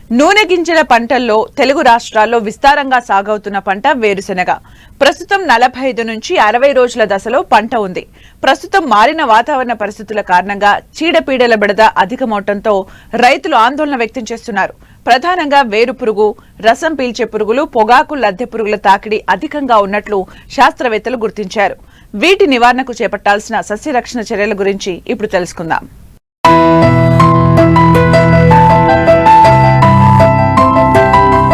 నూనె గింజల పంటల్లో తెలుగు రాష్ట్రాల్లో విస్తారంగా సాగవుతున్న పంట వేరుశెనగ. ప్రస్తుతం 45 నుంచి 60 రోజుల దశలో పంట ఉంది. ప్రస్తుతం మారిన వాతావరణ పరిస్థితుల కారణంగా చీడపీడల బెడద అధికమవడంతో రైతులు ఆందోళన వ్యక్తం చేస్తున్నారు. ప్రధానంగా వేరు పురుగు, రసం పీల్చే పురుగులు, పొగాకు లద్దె పురుగుల తాకిడి అధికంగా ఉన్నట్లు శాస్త్రవేత్తలు గుర్తించారు. వీటి నివారణకు చేపట్టాల్సిన సస్యరక్షణ చర్యల గురించి ఇప్పుడు తెలుసుకుందాం.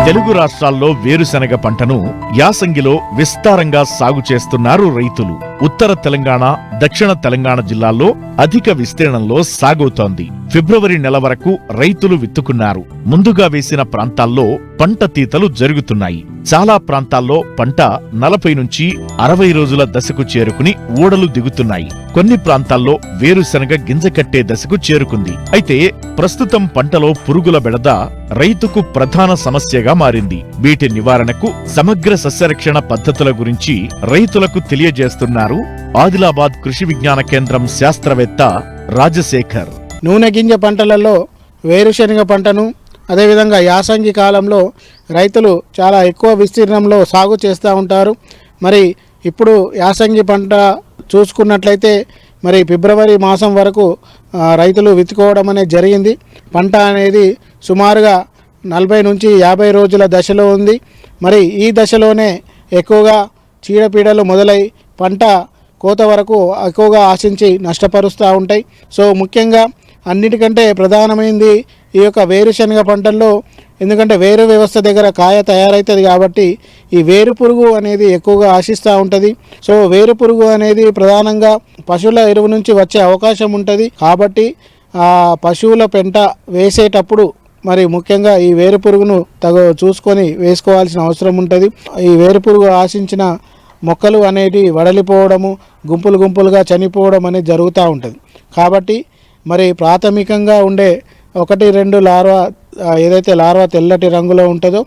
తెలుగు రాష్ట్రాల్లో వేరుశెనగ పంటను యాసంగిలో విస్తారంగా సాగు చేస్తున్నారు రైతులు. ఉత్తర తెలంగాణ, దక్షిణ తెలంగాణ జిల్లాల్లో అధిక విస్తీర్ణంలో సాగవుతోంది. ఫిబ్రవరి నెల వరకు రైతులు విత్తుకున్నారు. ముందుగా వేసిన ప్రాంతాల్లో పంట తీతలు జరుగుతున్నాయి. చాలా ప్రాంతాల్లో పంట 40 నుంచి 60 రోజుల దశకు చేరుకుని ఊడలు దిగుతున్నాయి. కొన్ని ప్రాంతాల్లో వేరుశెనగ గింజ కట్టే దశకు చేరుకుంది. అయితే ప్రస్తుతం పంటలో పురుగుల బెడద రైతుకు ప్రధాన సమస్యగా మారింది. వీటి నివారణకు సమగ్ర సస్యరక్షణ పద్ధతుల గురించి రైతులకు తెలియజేస్తున్నారు ఆదిలాబాద్ కృషి విజ్ఞాన కేంద్రం శాస్త్రవేత్త రాజశేఖర్. నూనె గింజ పంటలలో వేరుశెనగ పంటను అదేవిధంగా యాసంగి కాలంలో రైతులు చాలా ఎక్కువ విస్తీర్ణంలో సాగు చేస్తూ ఉంటారు. మరి ఇప్పుడు యాసంగి పంట చూసుకున్నట్లయితే మరి ఫిబ్రవరి మాసం వరకు రైతులు విత్తుకోవడం అనేది జరిగింది. పంట అనేది సుమారుగా 40 నుంచి 50 రోజుల దశలో ఉంది. మరి ఈ దశలోనే ఎక్కువగా చీడపీడలు మొదలై పంట కోత వరకు ఎక్కువగా ఆశించి నష్టపరుస్తూ ఉంటాయి. సో ముఖ్యంగా అన్నిటికంటే ప్రధానమైనది ఈ యొక్క వేరుశెనగ పంటల్లో, ఎందుకంటే వేరు వ్యవస్థ దగ్గర కాయ తయారవుతుంది కాబట్టి ఈ వేరు పురుగు అనేది ఎక్కువగా ఆశిస్తూ ఉంటుంది. సో వేరు పురుగు అనేది ప్రధానంగా పశువుల ఎరువు నుంచి వచ్చే అవకాశం ఉంటుంది. కాబట్టి ఆ పశువుల పెంట వేసేటప్పుడు మరి ముఖ్యంగా ఈ వేరు పురుగును చూసుకొని వేసుకోవాల్సిన అవసరం ఉంటుంది. ఈ వేరు పురుగు ఆశించిన మొక్కలు అనేవి వడలిపోవడము, గుంపులు గుంపులుగా చనిపోవడం అనేది జరుగుతూ ఉంటుంది. కాబట్టి మరి ప్రాథమికంగా ఉండే 1-2 లార్వా, ఏదైతే లార్వా తెల్లటి రంగులో ఉంటుందో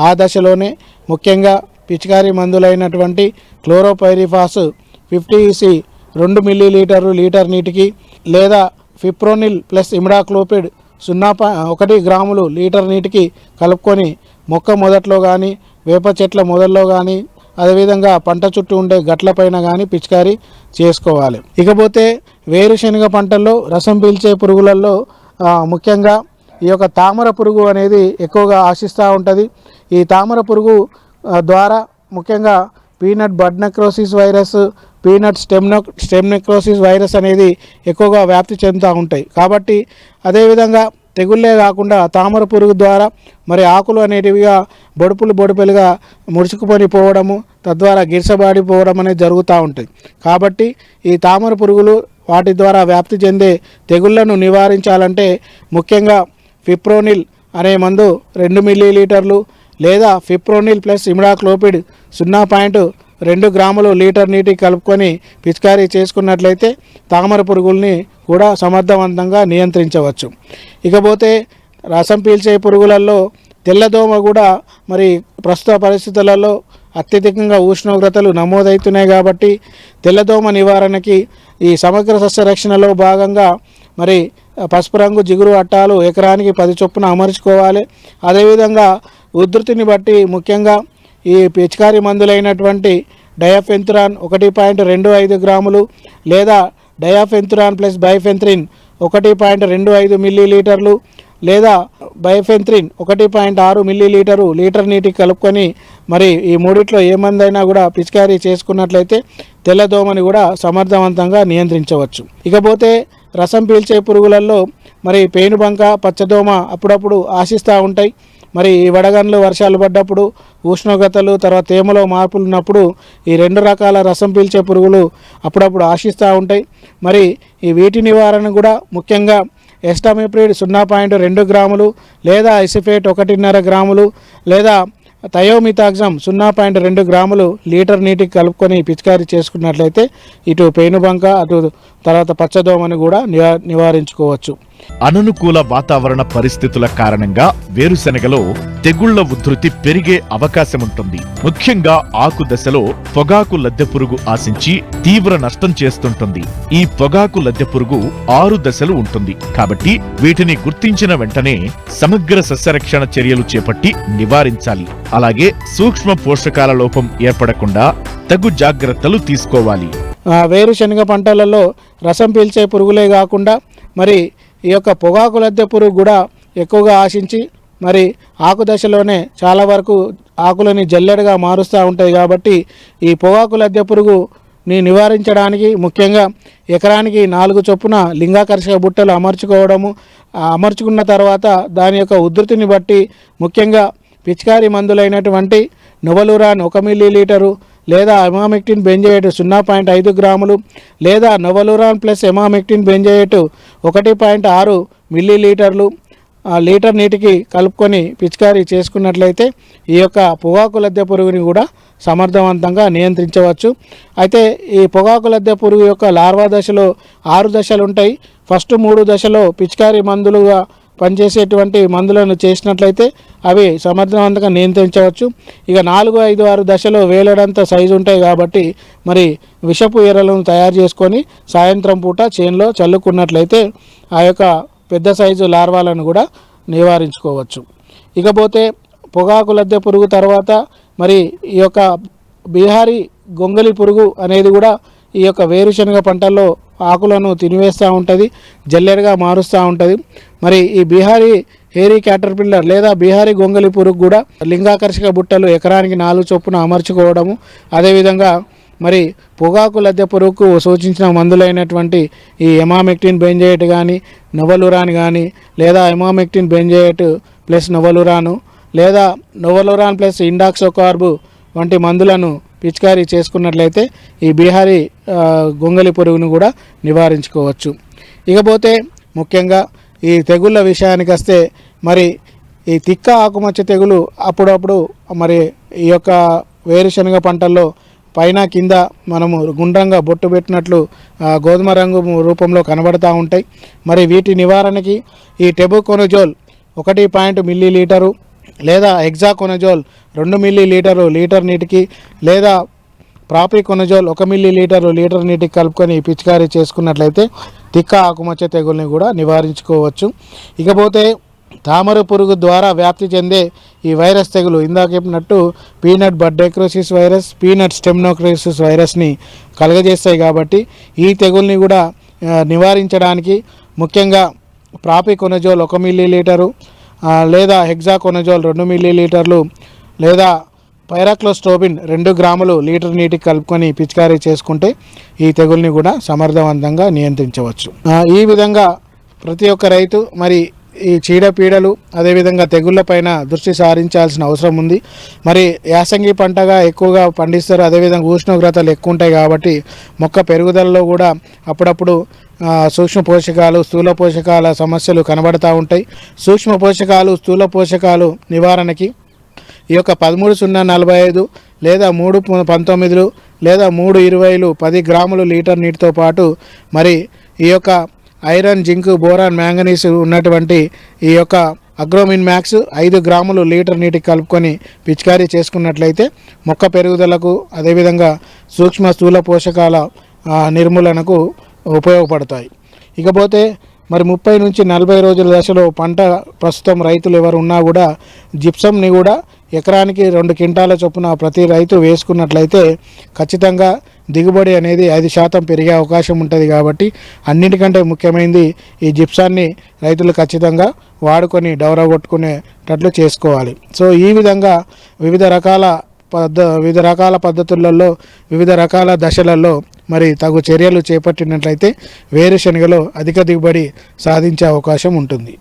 ఆ దశలోనే ముఖ్యంగా పిచికారీ మందులైనటువంటి క్లోరోపైరిఫాస్ 50 EC 2 మిల్లీలీటర్లు లీటర్ నీటికి, లేదా ఫిప్రోనిల్ ప్లస్ ఇమిడాక్లోపిడ్ 0.1 గ్రాములు లీటర్ నీటికి కలుపుకొని మొక్క మొదట్లో కానీ, వేప చెట్ల మొదల్లో కానీ, అదేవిధంగా పంట చుట్టూ ఉండే గట్లపైన కానీ పిచికారీ చేసుకోవాలి. ఇకపోతే వేరుశెనగ పంటల్లో రసం పీల్చే పురుగులలో ముఖ్యంగా ఈ యొక్క తామర పురుగు అనేది ఎక్కువగా ఆశిస్తూ ఉంటుంది. ఈ తామర పురుగు ద్వారా ముఖ్యంగా peanut bud necrosis virus, peanut stem necrosis virus అనేది ఎక్కువగా వ్యాప్తి చెందుతూ ఉంటాయి. కాబట్టి అదేవిధంగా తెగుళ్ళే కాకుండా తామర పురుగు ద్వారా మరి ఆకులు అనేటివిగా బొడుపులుగా ముడుచుకుపోయి పోవడము, తద్వారా గిరసబాడిపోవడం అనేది జరుగుతూ ఉంటుంది. కాబట్టి ఈ తామర పురుగులు వాటి ద్వారా వ్యాప్తి చెందే తెగుళ్లను నివారించాలంటే ముఖ్యంగా ఫిప్రోనిల్ అనే మందు 2 మిల్లీలీటర్లు, లేదా ఫిప్రోనిల్ ప్లస్ ఇమిడాక్లోపిడ్ 0.2 గ్రాములు లీటర్ నీటికి కలుపుకొని పిచికారీ చేసుకున్నట్లయితే తామర పురుగుల్ని కూడా సమర్థవంతంగా నియంత్రించవచ్చు. ఇకపోతే రసం పీల్చే పురుగులలో తెల్లదోమ కూడా మరి ప్రస్తుత పరిస్థితులలో అత్యధికంగా ఉష్ణోగ్రతలు నమోదవుతున్నాయి. కాబట్టి తెల్లదోమ నివారణకి ఈ సమగ్ర సస్యరక్షణలో భాగంగా మరి పసుపు రంగు జిగురు అట్టాలు ఎకరానికి 10 చొప్పున అమర్చుకోవాలి. అదేవిధంగా ఉధృతిని బట్టి ముఖ్యంగా ఈ పిచికారీ మందులైనటువంటి డయాఫెంతురాన్ 1.25 గ్రాములు, లేదా డయాఫెంతురాన్ ప్లస్ బైఫెంత్రిన్ 1.25 మిల్లీలీటర్లు, లేదా బైఫెంత్రిన్ 1.6 మిల్లీలీటరు లీటర్ నీటికి కలుపుకొని మరి ఈ మూడిట్లో ఏ మందైనా కూడా పిచికారీ చేసుకున్నట్లయితే తెల్లదోమని కూడా సమర్థవంతంగా నియంత్రించవచ్చు. ఇకపోతే రసం పీల్చే పురుగులలో మరి పేనుబంక, పచ్చదోమ అప్పుడప్పుడు ఆశిస్తూ ఉంటాయి. మరి ఈ వడగండ్లు వర్షాలు పడ్డప్పుడు, ఉష్ణోగ్రతలు, తర్వాత తేమలో మార్పులు ఉన్నప్పుడు ఈ 2 రకాల రసం పీల్చే పురుగులు అప్పుడప్పుడు ఆశిస్తూ ఉంటాయి. మరి ఈ వీటి నివారణ కూడా ముఖ్యంగా ఎస్టామిప్రిడ్ 0.2 గ్రాములు, లేదా ఇసిఫేట్ 1.5 గ్రాములు, లేదా థయోమితాగ్జమ్ 0.2 గ్రాములు లీటర్ నీటికి కలుపుకొని పిచికారీ చేసుకున్నట్లయితే ఇటు పేనుబంక, అటు తర్వాత పచ్చదోమని కూడా నివారించుకోవచ్చు. అననుకూల వాతావరణ పరిస్థితుల కారణంగా వేరుశెనగలో తెగుళ్ల ఉధృతి పెరిగే అవకాశముంటుంది. ముఖ్యంగా ఆకు దశలో పొగాకు లద్దె పురుగు ఆశించి తీవ్ర నష్టం చేస్తుంటుంది. ఈ పొగాకు లద్దె పురుగు 6 దశలు ఉంటుంది. కాబట్టి వీటిని గుర్తించిన వెంటనే సమగ్ర సస్యరక్షణ చర్యలు చేపట్టి నివారించాలి. అలాగే సూక్ష్మ పోషకాల లోపం ఏర్పడకుండా తగు జాగ్రత్తలు తీసుకోవాలి. వేరుశనగ పంటలలో రసం పీల్చే పురుగులే కాకుండా మరి ఈ యొక్క పొగాకు లద్దె పురుగు కూడా ఎక్కువగా ఆశించి మరి ఆకు దశలోనే చాలా వరకు ఆకులని జల్లెడగా మారుస్తూ ఉంటాయి. కాబట్టి ఈ పొగాకు లద్దె పురుగుని నివారించడానికి ముఖ్యంగా ఎకరానికి 4 చొప్పున లింగాకర్షక బుట్టలు అమర్చుకున్న తర్వాత దాని యొక్క ఉధృతిని బట్టి ముఖ్యంగా పిచికారీ మందులైనటువంటి నొవలురాన్ 1 మిల్లీలీటరు లేదా ఎమామెక్టిన్ బెంజోయేట్ 0.5 గ్రాములు లేదా నొవలురాన్ ప్లస్ ఎమామెక్టిన్ బెంజోయేట్ 1.6 మిల్లీలీటర్లు లీటర్ నీటికి కలుపుకొని పిచికారీ చేసుకున్నట్లయితే ఈ యొక్క పొగాకు లద్దె పురుగుని కూడా సమర్థవంతంగా నియంత్రించవచ్చు. అయితే ఈ పొగాకు లద్దె పురుగు యొక్క లార్వా దశలో 6 దశలు ఉంటాయి. ఫస్ట్ 3 దశలో పిచికారీ మందులుగా పనిచేసేటువంటి మందులను చేసినట్లయితే అవి సమర్థవంతంగా నియంత్రించవచ్చు. ఇక 4, 5, 6 దశలో వేలడంత సైజు ఉంటాయి. కాబట్టి మరి విషపు ఎరలను తయారు చేసుకొని సాయంత్రం పూట చేనులో చల్లుకున్నట్లయితే ఆ యొక్క పెద్ద సైజు లార్వాలను కూడా నివారించుకోవచ్చు. ఇకపోతే పొగాకు లద్దె పురుగు తర్వాత మరి ఈ యొక్క బీహారీ గొంగలి పురుగు అనేది కూడా ఈ యొక్క వేరుశనగ పంటల్లో ఆకులను తినివేస్తూ ఉంటుంది, జల్లెడగా మారుస్తూ ఉంటుంది. మరి ఈ బీహారీ హెయిరీ క్యాటర్పిల్లర్ లేదా బీహారీ గొంగలి పురుగు కూడా లింగాకర్షక బుట్టలు ఎకరానికి 4 చొప్పున అమర్చుకోవడము, అదేవిధంగా మరి పొగాకు లద్దె పురుగుకు సూచించిన మందులైనటువంటి ఈ ఎమామెక్టిన్ బెంజోయేట్ కానీ నొవలురాన్ కానీ లేదా ఎమామెక్టిన్ బెంజోయేట్ ప్లస్ నొవలురాను లేదా నొవలురాన్ ప్లస్ ఇండాక్సోకార్బ్ వంటి మందులను పిచికారీ చేసుకున్నట్లయితే ఈ బీహారీ గొంగలి పురుగును కూడా నివారించుకోవచ్చు. ఇకపోతే ముఖ్యంగా ఈ తెగుళ్ళ విషయానికి వస్తే మరి ఈ తిక్క ఆకుమచ్చ తెగులు అప్పుడప్పుడు మరి ఈ యొక్క వేరుశనగ పంటల్లో పైన కింద మనము గుండ్రంగా బొట్టు పెట్టినట్లు గోధుమ రంగు రూపంలో కనబడతా ఉంటాయి. మరి వీటి నివారణకి ఈ టెబుకొనజోల్ 1 మిల్లీలీటరు లేదా హెక్సాకొనజోల్ 2 మిల్లీలీటరు లీటర్ నీటికి లేదా ప్రాపికొనజోల్ 1 మిల్లీలీటరు లీటర్ నీటికి కలుపుకొని పిచికారీ చేసుకున్నట్లయితే తిక్క ఆకుమచ్చ తెగుల్ని కూడా నివారించుకోవచ్చు. ఇకపోతే తామర పురుగు ద్వారా వ్యాప్తి చెందే ఈ వైరస్ తెగులు ఇందాక చెప్పినట్టు peanut bud necrosis virus, peanut stem necrosis వైరస్ని కలుగజేస్తాయి. కాబట్టి ఈ తెగుల్ని కూడా నివారించడానికి ముఖ్యంగా ప్రాపికొనజోల్ 1 మిల్లీలీటరు లేదా హెక్సాకొనజోల్ 2 మిల్లీలీటర్లు లేదా పైరాక్లోస్ట్రోబిన్ 2 గ్రాములు లీటర్ నీటికి కలుపుకొని పిచికారీ చేసుకుంటే ఈ తెగుల్ని కూడా సమర్థవంతంగా నియంత్రించవచ్చు. ఈ విధంగా ప్రతి ఒక్క రైతు మరి ఈ చీడపీడలు అదేవిధంగా తెగుళ్ళపైన దృష్టి సారించాల్సిన అవసరం ఉంది. మరి యాసంగి పంటగా ఎక్కువగా పండిస్తారు, అదేవిధంగా ఉష్ణోగ్రతలు ఎక్కువ ఉంటాయి. కాబట్టి మొక్క పెరుగుదలలో కూడా అప్పుడప్పుడు సూక్ష్మ పోషకాలు స్థూల పోషకాల సమస్యలు కనబడతా ఉంటాయి. సూక్ష్మ పోషకాలు స్థూల పోషకాలు నివారణకి ఈ యొక్క 13-0-45 లేదా 3-19 లేదా 3-20 10 గ్రాములు లీటర్ నీటితో పాటు మరి ఈ యొక్క ఐరన్, జింక్, బోరాన్, మ్యాంగనీస్ ఉన్నటువంటి ఈ యొక్క అగ్రోమిన్ మ్యాక్స్ 5 గ్రాములు లీటర్ నీటికి కలుపుకొని పిచికారీ చేసుకున్నట్లయితే మొక్క పెరుగుదలకు అదేవిధంగా సూక్ష్మ స్థూల పోషకాల నిర్మూలనకు ఉపయోగపడతాయి. ఇకపోతే మరి 30 నుంచి 40 రోజుల దశలో పంట ప్రస్తుతం రైతులు ఎవరు ఉన్నా కూడా జిప్సంని కూడా ఎకరానికి 2 క్వింటాల చొప్పున ప్రతి రైతు వేసుకున్నట్లయితే ఖచ్చితంగా దిగుబడి అనేది 5% పెరిగే అవకాశం ఉంటుంది. కాబట్టి అన్నిటికంటే ముఖ్యమైనది ఈ జిప్సాన్ని రైతులు ఖచ్చితంగా వాడుకొని డౌరగొట్టుకునేటట్లు చేసుకోవాలి. సో ఈ విధంగా వివిధ రకాల పద్ధతులలో వివిధ రకాల దశలలో మరి తగు చర్యలు చేపట్టినట్లయితే వేరుశనగలో అధిక దిగుబడి సాధించే అవకాశం ఉంటుంది.